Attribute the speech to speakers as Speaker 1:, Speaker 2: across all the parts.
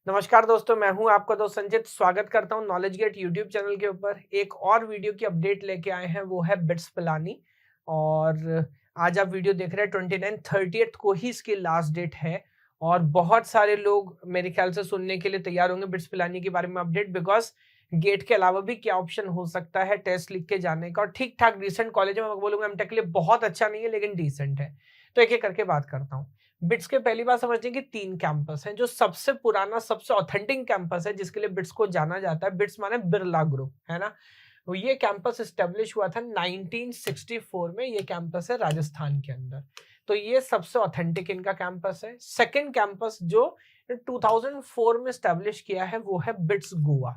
Speaker 1: नमस्कार दोस्तों, मैं हूं आपका दोस्त संचित। स्वागत करता हूं नॉलेज गेट यूट्यूब चैनल के ऊपर। एक और वीडियो की अपडेट लेके आए हैं, वो है बिट्स पिलानी। और आज आप वीडियो देख रहे हैं 29 30th को ही इसकी लास्ट डेट है। और बहुत सारे लोग मेरे ख्याल से सुनने के लिए तैयार होंगे बिट्स पिलानी के बारे में अपडेट, बिकॉज गेट के अलावा भी क्या ऑप्शन हो सकता है टेस्ट लिख के जाने का। और ठीक ठाक डिसेंट कॉलेज में मैं बोलूंगा एमटेक के लिए बहुत अच्छा नहीं है, लेकिन डिसेंट है। तो एक एक करके बात करता हूँ। बिट्स के पहली बात समझते हैं कि 3 कैंपस हैं। जो सबसे पुराना, सबसे ऑथेंटिक कैंपस है जिसके लिए बिट्स को जाना जाता है, बिट्स माने बिरला ग्रुप, है ना। तो ये कैंपस एस्टेब्लिश हुआ था 1964 में। ये कैंपस है राजस्थान के अंदर। तो ये सबसे ऑथेंटिक इनका कैंपस है। सेकंड कैंपस जो 2004 में एस्टेब्लिश किया है वो है बिट्स गोवा।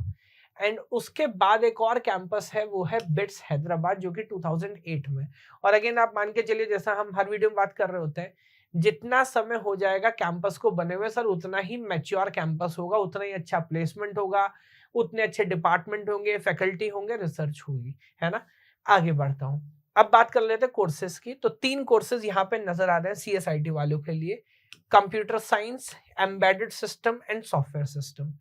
Speaker 1: एंड उसके बाद एक और कैंपस है, वो है बिट्स हैदराबाद, जो कि 2008 में। और अगेन आप मान के चलिए, जैसा हम हर वीडियो में बात कर रहे होते हैं, जितना समय हो जाएगा कैंपस को बने हुए सर, उतना ही मैच्योर कैंपस होगा, उतना ही अच्छा प्लेसमेंट होगा, उतने अच्छे डिपार्टमेंट होंगे, फैकल्टी होंगे, रिसर्च होगी, है ना। आगे बढ़ता हूं। अब बात कर लेते हैं कोर्सेज की। तो 3 कोर्सेज यहाँ पे नजर आ रहे हैं सीएसआईटी वालों के लिए: computer science, embedded system and software system.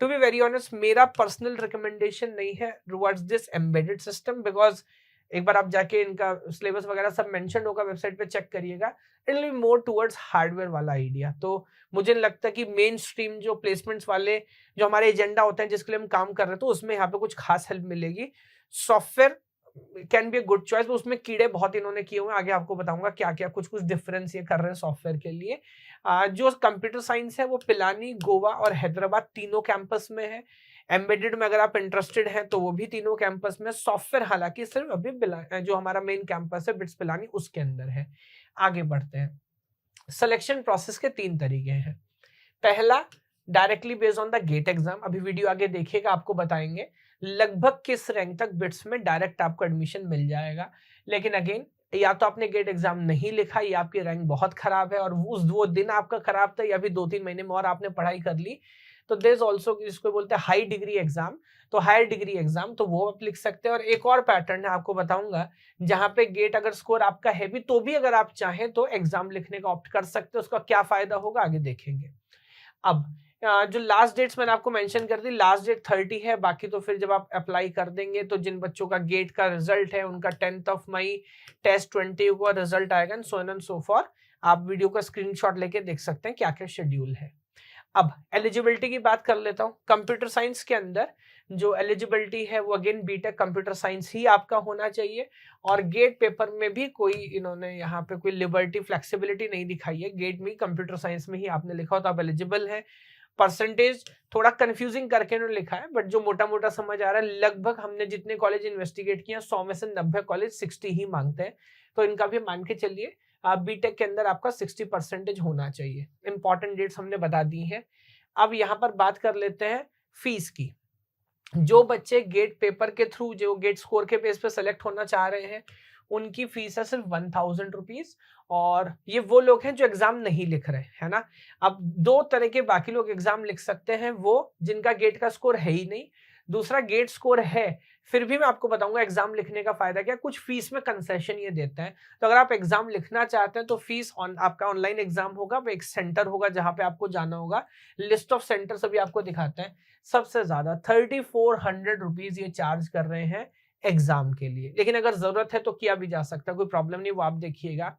Speaker 1: To be very honest, मेरा पर्सनल रिकमेंडेशन नहीं है towards this embedded system, because एक बार आप जाके इनका सिलेबस वगैरह सब मेंशन होगा, वेबसाइट पे चेक करिएगा। It will be more towards hardware वाला आइडिया। तो मुझे लगता है कि मेन स्ट्रीम जो प्लेसमेंट्स वाले जो हमारे एजेंडा होते हैं, जिसके लिए हम काम कर रहे हैं, तो उसमें यहाँ पे कुछ खास हेल्प मिलेगी। Software can be a good choice, उसमें कीड़े बहुत इन्होंने किए हुए हैं। आगे आपको बताऊंगा क्या क्या कुछ कुछ डिफरेंस ये कर रहे हैं सॉफ्टवेयर के लिए। जो कंप्यूटर साइंस है वो पिलानी, गोवा और हैदराबाद तीनों कैंपस में है। एम्बेडेड में अगर आप इंटरेस्टेड हैं तो वो भी तीनों कैंपस में। सॉफ्टवेयर हालांकि सिर्फ अभी जो हमारा मेन कैंपस है बिट्स पिलानी, उसके अंदर है। आगे बढ़ते हैं। सिलेक्शन प्रोसेस के 3 तरीके हैं। पहला, directly based on the GATE exam. अभी वीडियो आगे देखिएगा, आपको बताएंगे लगभग किस रैंक तक बिट्स में डायरेक्ट आपको एडमिशन मिल जाएगा। लेकिन अगेन, या तो आपने गेट एग्जाम नहीं लिखा, या आपकी रैंक बहुत खराब है, और उस वो दिन आपका खराब था, या फिर 2-3 महीने में और आपने पढ़ाई कर ली, तो देयर इज ऑल्सो, इसको बोलते हैं हाई डिग्री एग्जाम। तो हायर डिग्री एग्जाम, तो वो आप लिख सकते हैं। और एक और पैटर्न है, आपको बताऊंगा, जहां पे गेट अगर स्कोर आपका है भी, तो भी अगर आप चाहें तो एग्जाम लिखने का ऑप्ट कर सकते हैं। उसका क्या फायदा होगा आगे देखेंगे। अब जो लास्ट डेट्स मैंने आपको मेंशन कर दी, लास्ट डेट 30 है। बाकी तो फिर जब आप अप्लाई कर देंगे, तो जिन बच्चों का गेट का रिजल्ट है उनका 10 मई, टेस्ट 20 को रिजल्ट आएगा, so on and so for. आप वीडियो का स्क्रीनशॉट लेके देख सकते हैं क्या क्या शेड्यूल है। अब एलिजिबिलिटी की बात कर लेता हूं। कंप्यूटर साइंस के अंदर जो एलिजिबिलिटी है वो अगेन बीटेक कंप्यूटर साइंस ही आपका होना चाहिए। और गेट पेपर में भी कोई इन्होंने यहाँ पे कोई लिबर्टी फ्लेक्सिबिलिटी नहीं दिखाई है। गेट में कंप्यूटर साइंस में ही आपने लिखा हो तो आप एलिजिबल है। परसेंटेज थोड़ा कंफ्यूजिंग करके इन्होंने लिखा है, बट जो मोटा मोटा समझ आ रहा है, लगभग हमने जितने कॉलेज इन्वेस्टिगेट किया 100 में से 90 कॉलेज 60 ही मांगते हैं। तो इनका भी मान के चलिए, बीटेक के अंदर आपका 60% होना चाहिए। इंपॉर्टेंट डेट्स हमने बता दी हैं। अब यहाँ पर बात कर लेते हैं फीस की। जो बच्चे गेट पेपर के थ्रू, जो गेट स्कोर के बेस पे सेलेक्ट होना चाह रहे हैं, उनकी फीस है सिर्फ 1000 रुपीज। और ये वो लोग हैं जो एग्जाम नहीं लिख रहे, है ना। अब 2 तरह के बाकी लोग एग्जाम लिख सकते हैं, वो जिनका गेट का स्कोर है ही नहीं। दूसरा, गेट स्कोर है फिर भी मैं आपको बताऊंगा एग्जाम लिखने का फायदा क्या। कुछ फीस में कंसेशन ये देते हैं। तो अगर आप एग्जाम लिखना चाहते हैं तो फीस आपका ऑनलाइन एग्जाम होगा, एक सेंटर होगा जहां पे आपको जाना होगा। लिस्ट ऑफ सेंटर्स अभी आपको दिखाते हैं। सबसे ज्यादा 3400 रुपीज ये चार्ज कर रहे हैं एग्जाम के लिए। लेकिन अगर जरूरत है तो किया भी जा सकता है, कोई प्रॉब्लम नहीं, वो आप देखिएगा।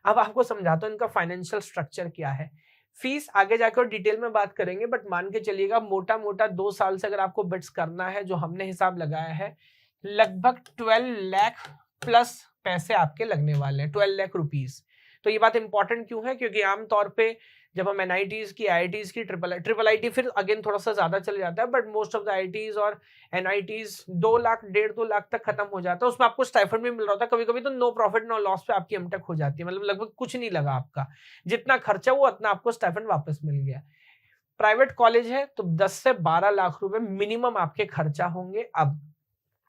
Speaker 1: अब आपको समझाता हूं इनका फाइनेंशियल स्ट्रक्चर क्या है। फीस आगे जाकर डिटेल में बात करेंगे, बट मान के चलिएगा मोटा मोटा 2 साल से अगर आपको बिट्स करना है, जो हमने हिसाब लगाया है, लगभग 12 लाख प्लस पैसे आपके लगने वाले हैं, 12 लाख रुपीज। तो ये बात इंपॉर्टेंट क्यों है, क्योंकि आमतौर पे जब हम एनआईटीज की, आईआईटीज की, ट्रिपल आईटी फिर अगेन थोड़ा सा ज्यादा चले जाता है, but most of the IITs और एनआईटीज 2 लाख 1.5-2 लाख तक खत्म हो जाता है। उसमें आपको स्टाइफंड भी मिल रहा होता है। कभी कभी तो नो प्रॉफिट नो लॉस पे आपकी एमटेक हो जाती है, मतलब लगभग कुछ नहीं लगा आपका, जितना खर्चा हुआ उतना आपको स्टाइफंड वापस मिल गया। प्राइवेट कॉलेज है तो 10 से 12 लाख रुपए मिनिमम आपके खर्चा होंगे। अब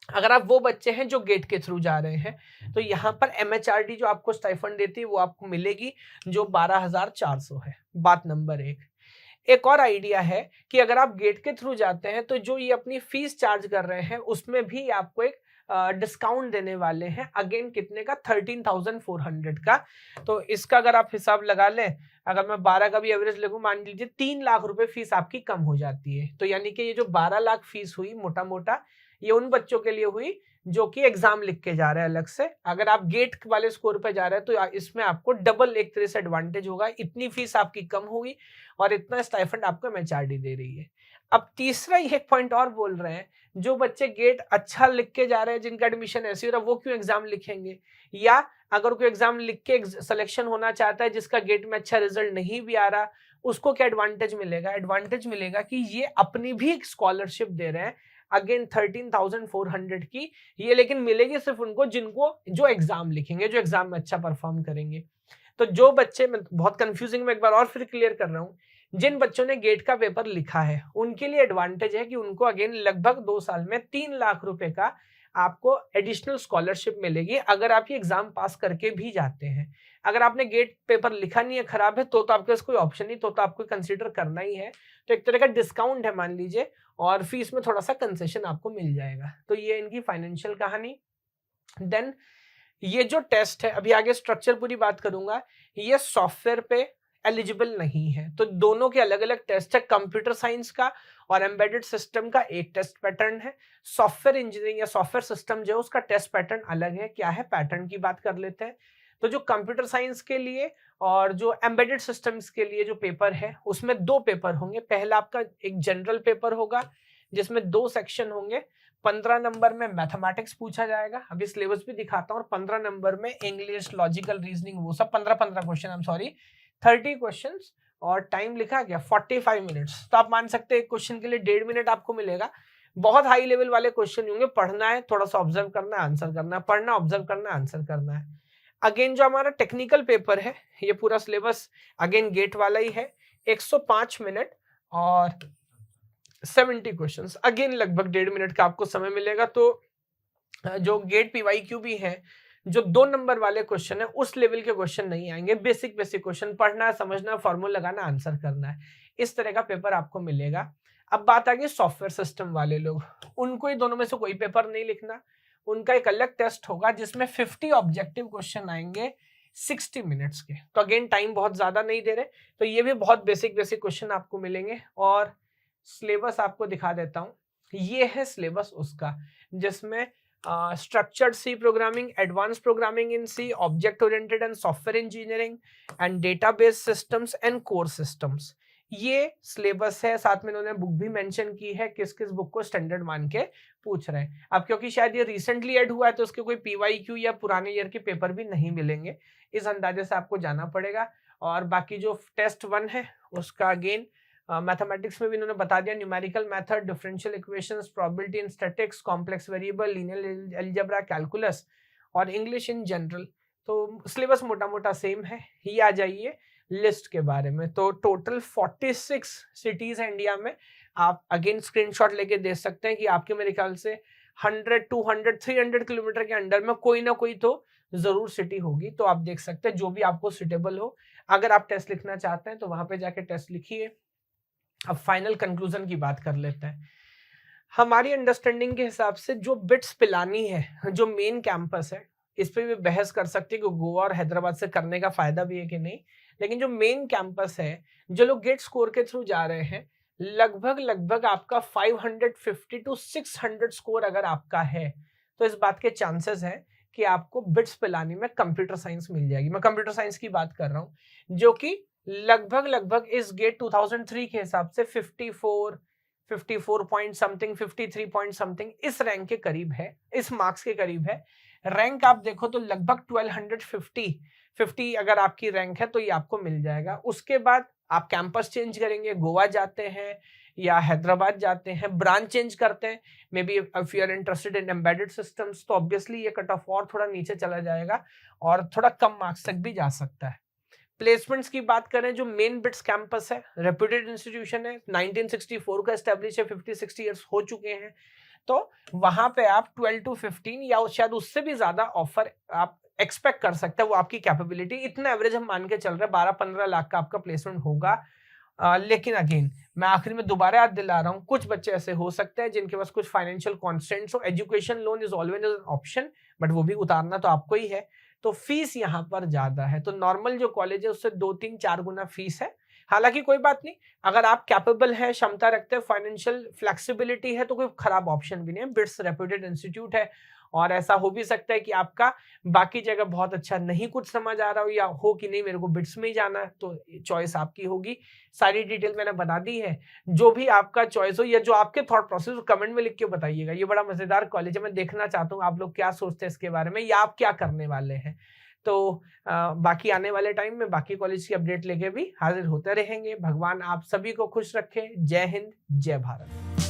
Speaker 1: अगर आप वो बच्चे हैं जो गेट के थ्रू जा रहे हैं, तो यहाँ पर एमएचआरडी जो आपको स्टाइफंड देती है वो आपको मिलेगी, जो 12,400 है। बात नंबर 1। एक और आइडिया है कि अगर आप गेट के थ्रू जाते हैं तो जो ये अपनी फीस चार्ज कर रहे हैं उसमें भी आपको एक डिस्काउंट देने वाले हैं। अगेन कितने का? 13,400 का। तो इसका अगर आप हिसाब लगा लें अगर मैं 12 का भी एवरेज लगूं, मान लीजिए 3 लाख रुपए फीस आपकी कम हो जाती है। तो यानी कि ये जो 12 लाख फीस हुई मोटा मोटा, ये उन बच्चों के लिए हुई जो कि एग्जाम लिख के जा रहे हैं अलग से। अगर आप गेट वाले स्कोर पे जा रहे हैं तो इसमें आपको डबल एक तरह से एडवांटेज होगा, इतनी फीस आपकी कम हुई और इतना स्टाइफंड आपको एमएचआरडी दे रही है। अब तीसरा ये पॉइंट और बोल रहे हैं, जो बच्चे गेट अच्छा लिख के जा रहे हैं, जिनका एडमिशन ऐसे हो रहा है, वो क्यों एग्जाम लिखेंगे? या अगर कोई एग्जाम लिख के सिलेक्शन होना चाहता है जिसका गेट में अच्छा रिजल्ट नहीं भी आ रहा, उसको क्या एडवांटेज मिलेगा? एडवांटेज मिलेगा कि ये अपनी भी स्कॉलरशिप दे रहे हैं, अगेन 13,400 की। ये लेकिन मिलेगी सिर्फ उनको जिनको जो एग्जाम लिखेंगे, जो एग्जाम में अच्छा परफॉर्म करेंगे। तो जो बच्चे, मैं बहुत कंफ्यूजिंग में एक बार और फिर क्लियर कर रहा हूँ, जिन बच्चों ने गेट का पेपर लिखा है उनके लिए एडवांटेज है कि उनको अगेन लगभग 2 साल में 3 लाख रुपए का आपको एडिशनल स्कॉलरशिप मिलेगी, अगर आप ये एग्जाम पास करके भी जाते हैं। अगर आपने गेट पेपर लिखा नहीं है, खराब है, तो आपके पास कोई ऑप्शन नहीं, तो आपको कंसीडर करना ही है। तो एक तरह का डिस्काउंट है मान लीजिए, और फीस में थोड़ा सा कंसेशन आपको मिल जाएगा। तो ये इनकी फाइनेंशियल कहानी। देन ये जो टेस्ट है, अभी आगे स्ट्रक्चर पूरी बात करूंगा, ये सॉफ्टवेयर पे एलिजिबल नहीं है। तो दोनों के अलग अलग टेस्ट है, कंप्यूटर साइंस का और एम्बेडेड सिस्टम का एक टेस्ट पैटर्न है। सॉफ्टवेयर इंजीनियरिंग या सॉफ्टवेयर सिस्टम जो है उसका टेस्ट पैटर्न अलग है। क्या है पैटर्न की बात कर लेते हैं। तो जो कंप्यूटर साइंस के लिए और जो एम्बेडेड सिस्टम्स के लिए जो पेपर है, उसमें 2 पेपर होंगे। पहला आपका एक जनरल पेपर होगा जिसमें 2 सेक्शन होंगे। 15 नंबर में मैथमेटिक्स पूछा जाएगा, अभी सिलेबस भी दिखाता हूँ, और 15 नंबर में इंग्लिश, लॉजिकल रीजनिंग, वो सब 15 question, I am sorry 30 question, और टाइम लिखा गया 45 मिनट्स। तो आप मान सकते हैं एक क्वेश्चन के लिए 1.5 मिनट आपको मिलेगा। बहुत हाई लेवल वाले क्वेश्चन होंगे, पढ़ना है, थोड़ा सा ऑब्जर्व करना है, आंसर करना है, पढ़ना, ऑब्जर्व करना, आंसर करना है। अगेन जो हमारा टेक्निकल पेपर है, ये पूरा सिलेबस अगेन गेट वाला ही है, 105 मिनट और 70 क्वेश्चंस, अगेन लगभग 1.5 मिनट का आपको समय मिलेगा। तो जो गेट पीवाईक्यू भी है, जो 2 नंबर वाले क्वेश्चन है, उस लेवल के क्वेश्चन नहीं आएंगे, बेसिक क्वेश्चन पढ़ना है, समझना, फॉर्मूला लगाना, आंसर करना है, इस तरह का पेपर आपको मिलेगा। अब बात आ गई सॉफ्टवेयर सिस्टम वाले लोग, उनको ये दोनों में से कोई पेपर नहीं लिखना, उनका एक अलग टेस्ट होगा जिसमें 50 ऑब्जेक्टिव क्वेश्चन आएंगे 60 मिनट्स के। तो अगेन टाइम बहुत ज्यादा नहीं दे रहे, तो ये भी बहुत बेसिक क्वेश्चन आपको मिलेंगे। और सिलेबस आपको दिखा देता हूं, ये है सिलेबस उसका, जिसमें structured C programming, advanced programming in C, object oriented and software engineering, and database systems and core systems, ये सिलेबस है। साथ में इन्होंने बुक भी मेंशन की है, किस किस बुक को स्टैंडर्ड मान के पूछ रहे हैं। अब क्योंकि शायद ये रिसेंटली ऐड हुआ है, तो उसके कोई पीवाईक्यू या पुराने ईयर के पेपर भी नहीं मिलेंगे, इस अंदाजे से आपको जाना पड़ेगा। और बाकी जो टेस्ट 1 है उसका अगेन मैथमेटिक्स में भी इन्होंने बता दिया, numerical method, differential equations, probability in statics, complex variable, linear algebra, calculus, और इंग्लिश इन जनरल। तो सिलेबस मोटा मोटा सेम है ही। आ जाइए लिस्ट के बारे में, तो टोटल 46 सिटीज है इंडिया में। आप अगेन स्क्रीनशॉट लेके देख सकते हैं कि आपके मेरे ख्याल से 100, 200, 300 किलोमीटर के अंडर में कोई ना कोई तो जरूर सिटी होगी। तो आप देख सकते हैं जो भी आपको सुटेबल हो। अगर आप टेस्ट लिखना चाहते हैं तो वहां पे जाके टेस्ट लिखिए। अब फाइनल कंक्लूजन की बात कर लेते हैं। हमारी अंडरस्टैंडिंग के हिसाब से जो बिट्स पिलानी है, जो मेन कैंपस है, इस पे भी बहस कर सकते हैं कि गोवा और हैदराबाद से करने का फायदा भी है कि नहीं, लेकिन जो मेन कैंपस है, जो लोग गेट स्कोर के थ्रू जा रहे हैं, लगभग आपका 550 टू 600 स्कोर अगर आपका है, तो इस बात के चांसेस है कि आपको बिट्स पिलानी में कंप्यूटर साइंस मिल जाएगी। मैं कंप्यूटर साइंस की बात कर रहा हूँ, जो कि लगभग इस गेट 2003 के हिसाब से 54 पॉइंट समथिंग, 53 पॉइंट समथिंग, इस रैंक के करीब है, इस मार्क्स के करीब है। रैंक आप देखो तो लगभग 1250 अगर आपकी रैंक है तो ये आपको मिल जाएगा। उसके बाद आप कैंपस चेंज करेंगे, गोवा जाते हैं या हैदराबाद जाते हैं, ब्रांच चेंज करते हैं, maybe if you are interested in embedded systems, तो ऑब्वियसली ये कट ऑफ और थोड़ा नीचे चला जाएगा और थोड़ा कम मार्क्स तक भी जा सकता है। प्लेसमेंट्स की बात करें, जो मेन बिट्स कैंपस है, रेप्यूटेड इंस्टीट्यूशन है, 1964 का एस्टेब्लिश है, 50-60 इयर्स हो चुके हैं, तो वहां पे आप 12 to 15 या शायद उससे भी ज्यादा ऑफर आप एक्सपेक्ट कर सकते हैं। वो आपकी कैपेबिलिटी, इतना एवरेज हम मान के चल रहे हैं 12-15 लाख का आपका प्लेसमेंट होगा। लेकिन अगेन मैं आखिर में दोबारा याद दिला रहा हूँ, कुछ बच्चे ऐसे हो सकते हैं जिनके पास कुछ फाइनेंशियल कॉन्स्टेंट्स हो। Education loan is always an option, but वो भी उतारना तो आपको ही है। तो फीस यहाँ पर ज्यादा है। तो नॉर्मल जो कॉलेज है उससे 2-3-4 गुना फीस है। हालांकि कोई बात नहीं, अगर आप कैपेबल हैं, क्षमता रखते हैं, फाइनेंशियल फ्लेक्सिबिलिटी है, तो कोई खराब ऑप्शन भी नहीं है। बिट्स रेप्यूटेड इंस्टीट्यूट है, और ऐसा हो भी सकता है कि आपका बाकी जगह बहुत अच्छा नहीं कुछ समझ आ रहा हो, या हो कि नहीं मेरे को बिट्स में ही जाना है, तो चॉइस आपकी होगी। सारी डिटेल मैंने बता दी है। जो भी आपका चॉइस हो या जो आपके थॉट प्रोसेस हो, कमेंट में लिख के बताइएगा। ये बड़ा मजेदार कॉलेज है, मैं देखना चाहता हूँ आप लोग क्या सोचते हैं इसके बारे में, या आप क्या करने वाले हैं। तो बाकी आने वाले टाइम में बाकी कॉलेज की अपडेट लेके भी हाजिर होते रहेंगे। भगवान आप सभी को खुश रखे। जय हिंद, जय भारत।